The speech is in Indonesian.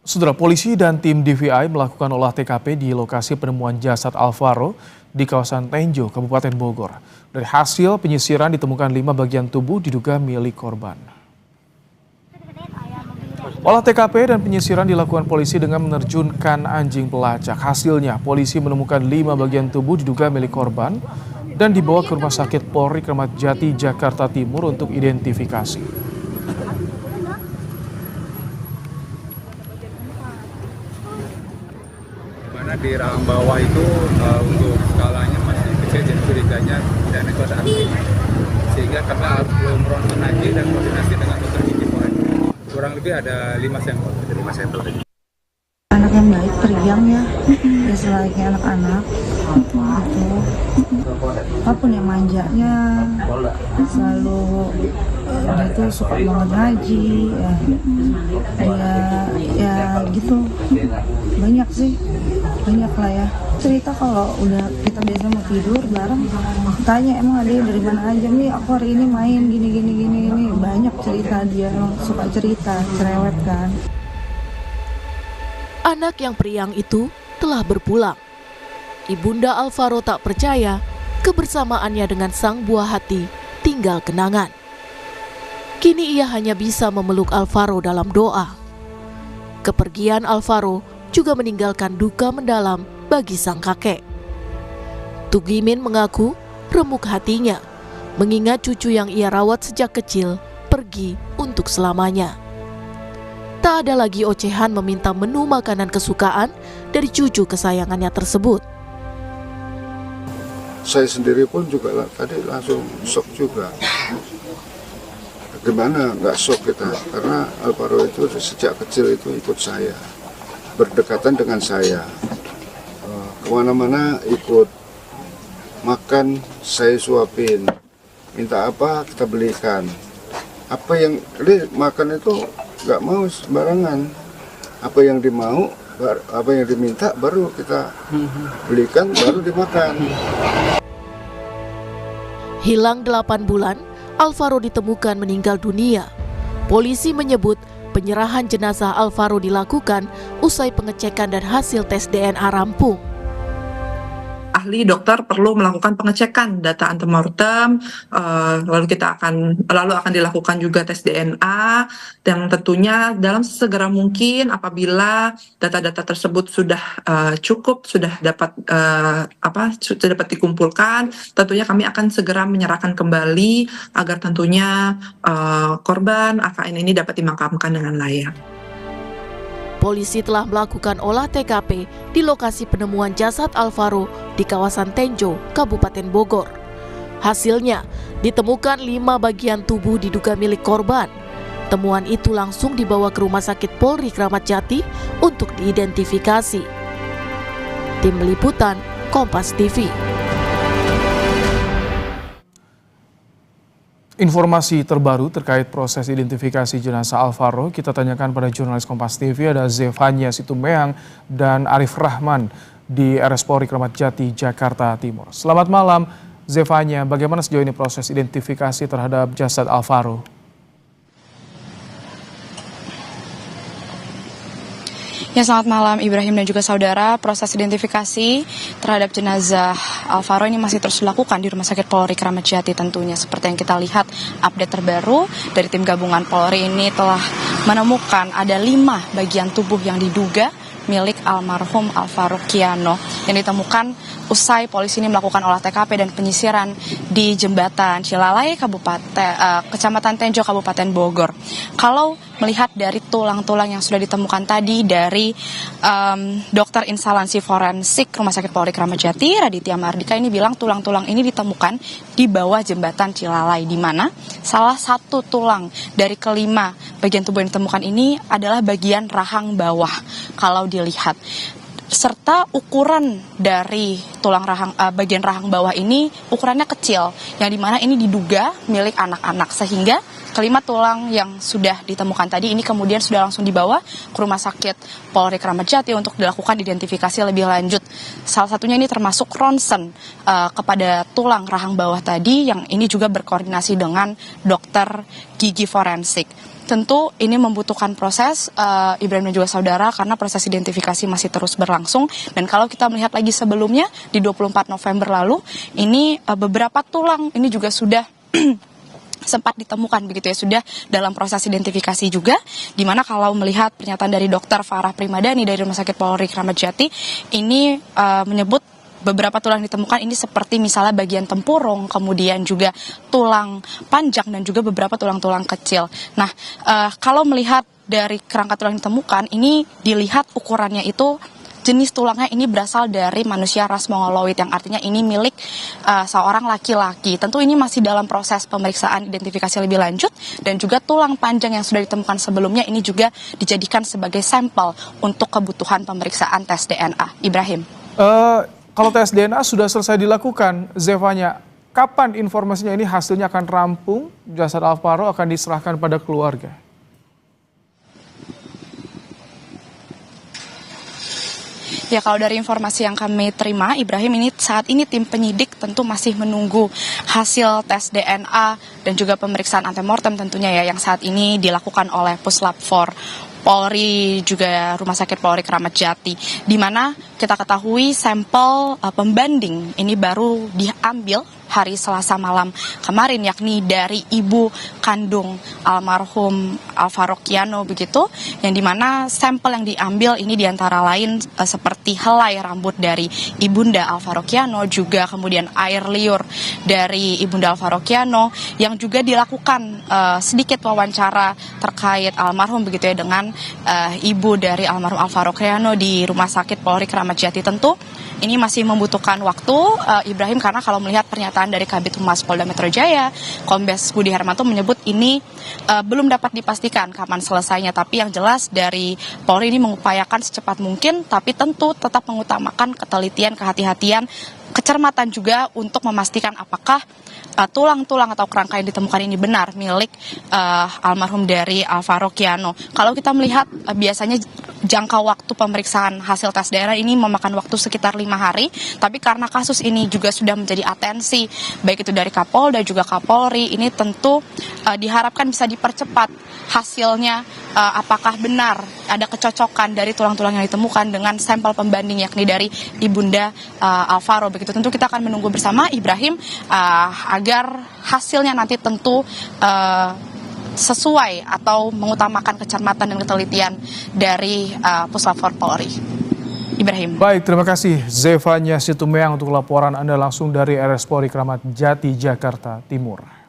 Saudara, polisi dan tim DVI melakukan olah TKP di lokasi penemuan jasad Alvaro di kawasan Tenjo, Kabupaten Bogor. Dari hasil penyisiran ditemukan 5 bagian tubuh diduga milik korban. Olah TKP dan penyisiran dilakukan polisi dengan menerjunkan anjing pelacak. Hasilnya, polisi menemukan 5 bagian tubuh diduga milik korban dan dibawa ke Rumah Sakit Polri Kramat Jati, Jakarta Timur untuk identifikasi. Mana di rahang bawah itu untuk skalanya masih kecil, jadi curiganya dan itu ada anjing, sehingga karena belum ronsen lagi dan koordinasi dengan dokter gigi forensik, kurang lebih ada 5 sampel. Anak yang baik, periang ya, ya selayaknya anak-anak gitu. Apapun yang manjanya, selalu dia tuh suka banget ngaji, ya gitu. Banyak sih, banyak lah ya. Cerita kalau udah kita biasa mau tidur bareng, tanya emang ada dari mana aja nih, aku hari ini main gini. Banyak cerita, dia emang suka cerita, cerewet kan. Anak yang periang itu telah berpulang. Ibunda Alvaro tak percaya kebersamaannya dengan sang buah hati tinggal kenangan. Kini ia hanya bisa memeluk Alvaro dalam doa. Kepergian Alvaro juga meninggalkan duka mendalam bagi sang kakek. Tugimin mengaku remuk hatinya mengingat cucu yang ia rawat sejak kecil pergi untuk selamanya. Tak ada lagi ocehan meminta menu makanan kesukaan dari cucu kesayangannya tersebut. Saya sendiri pun juga tadi langsung shock juga. Gimana nggak shock kita? Karena Alvaro itu sejak kecil itu ikut saya, berdekatan dengan saya. Kemana-mana ikut, makan saya suapin, minta apa kita belikan. Apa yang makan itu nggak mau sembarangan, apa yang dimau, apa yang diminta baru kita belikan, baru dimakan. Hilang 8 bulan, Alvaro ditemukan meninggal dunia. Polisi menyebut penyerahan jenazah Alvaro dilakukan usai pengecekan dan hasil tes DNA rampung. Ahli dokter perlu melakukan pengecekan data antemortem, lalu akan dilakukan juga tes DNA, dan tentunya dalam segera mungkin apabila data-data tersebut sudah cukup, sudah dapat dikumpulkan, tentunya kami akan segera menyerahkan kembali agar tentunya korban AKN ini dapat dimakamkan dengan layak. Polisi telah melakukan olah TKP di lokasi penemuan jasad Alvaro di kawasan Tenjo, Kabupaten Bogor. Hasilnya, ditemukan 5 bagian tubuh diduga milik korban. Temuan itu langsung dibawa ke Rumah Sakit Polri Kramat Jati untuk diidentifikasi. Tim Liputan, Kompas TV. Informasi terbaru terkait proses identifikasi jenazah Alvaro kita tanyakan pada jurnalis Kompas TV, ada Zefanya Situmeang dan Arif Rahman di RS Polri Kramat Jati, Jakarta Timur. Selamat malam Zefanya, bagaimana sejauh ini proses identifikasi terhadap jasad Alvaro? Ya, selamat malam Ibrahim dan juga saudara. Proses identifikasi terhadap jenazah Alvaro ini masih terus dilakukan di Rumah Sakit Polri Kramat Jati tentunya. Seperti yang kita lihat, update terbaru dari tim gabungan Polri ini telah menemukan ada 5 bagian tubuh yang diduga milik almarhum Alvaro Kiano yang ditemukan usai polisi ini melakukan olah TKP dan penyisiran di jembatan Cilalai, Kecamatan Tenjo, Kabupaten Bogor. Kalau melihat dari tulang-tulang yang sudah ditemukan tadi dari dokter instansi forensik Rumah Sakit Polri Kramat Jati, Raditya Mardika ini bilang tulang-tulang ini ditemukan di bawah jembatan Cilalai, di mana salah satu tulang dari kelima bagian tubuh yang ditemukan ini adalah bagian rahang bawah kalau dilihat. Serta ukuran dari bagian rahang bawah ini ukurannya kecil, yang dimana ini diduga milik anak-anak, sehingga kelima tulang yang sudah ditemukan tadi ini kemudian sudah langsung dibawa ke Rumah Sakit Polri Kramat Jati untuk dilakukan identifikasi lebih lanjut. Salah satunya ini termasuk ronsen kepada tulang rahang bawah tadi, yang ini juga berkoordinasi dengan dokter gigi forensik. tentu ini membutuhkan proses Ibrahim dan juga saudara karena proses identifikasi masih terus berlangsung. Dan kalau kita melihat lagi sebelumnya di 24 November lalu, ini beberapa tulang ini juga sudah sempat ditemukan begitu ya, sudah dalam proses identifikasi juga, dimana kalau melihat pernyataan dari Dokter Farah Primadani dari Rumah Sakit Polri Kramat Jati ini menyebut beberapa tulang ditemukan ini seperti misalnya bagian tempurung, kemudian juga tulang panjang dan juga beberapa tulang-tulang kecil. Nah, kalau melihat dari kerangka tulang ditemukan ini dilihat ukurannya itu jenis tulangnya ini berasal dari manusia ras Mongoloid, yang artinya ini milik seorang laki-laki. Tentu ini masih dalam proses pemeriksaan identifikasi lebih lanjut, dan juga tulang panjang yang sudah ditemukan sebelumnya ini juga dijadikan sebagai sampel untuk kebutuhan pemeriksaan tes DNA. Ibrahim. Kalau tes DNA sudah selesai dilakukan, Zevanya, kapan informasinya ini hasilnya akan rampung, jasad Alvaro akan diserahkan pada keluarga? Ya, kalau dari informasi yang kami terima, Ibrahim, ini saat ini tim penyidik tentu masih menunggu hasil tes DNA dan juga pemeriksaan antemortem tentunya ya, yang saat ini dilakukan oleh Puslap 4 Polri juga Rumah Sakit Polri Kramat Jati, di mana kita ketahui sampel pembanding ini baru diambil hari Selasa malam kemarin, yakni dari ibu kandung almarhum Alvaro Kiano begitu, yang dimana sampel yang diambil ini diantara lain seperti helai rambut dari ibunda Alvaro Kiano, juga kemudian air liur dari ibunda Alvaro Kiano, yang juga dilakukan sedikit wawancara terkait almarhum begitu ya dengan ibu dari almarhum Alvaro Kiano di Rumah Sakit Polri Kramat Jati. Tentu ini masih membutuhkan waktu, Ibrahim, karena kalau melihat pernyataan dari Kabid Humas Polda Metro Jaya, Kombes Budi Hermanto menyebut ini belum dapat dipastikan kapan selesainya. Tapi yang jelas dari Polri ini mengupayakan secepat mungkin, tapi tentu tetap mengutamakan ketelitian, kehati-hatian, kecermatan juga untuk memastikan apakah tulang-tulang atau kerangka yang ditemukan ini benar milik almarhum dari Alvaro Kiano. Kalau kita melihat biasanya jangka waktu pemeriksaan hasil tes DNA ini memakan waktu sekitar 5 hari, tapi karena kasus ini juga sudah menjadi atensi baik itu dari Kapolda juga Kapolri, ini tentu diharapkan bisa dipercepat hasilnya, apakah benar ada kecocokan dari tulang-tulang yang ditemukan dengan sampel pembanding yakni dari ibunda Alvaro begitu. Tentu kita akan menunggu bersama, Ibrahim, agar hasilnya nanti tentu sesuai atau mengutamakan kecermatan dan ketelitian dari Puslap 4 Polri. Ibrahim. Baik, terima kasih Zevanya Situmeang untuk laporan Anda langsung dari RS Polri Kramat Jati, Jakarta Timur.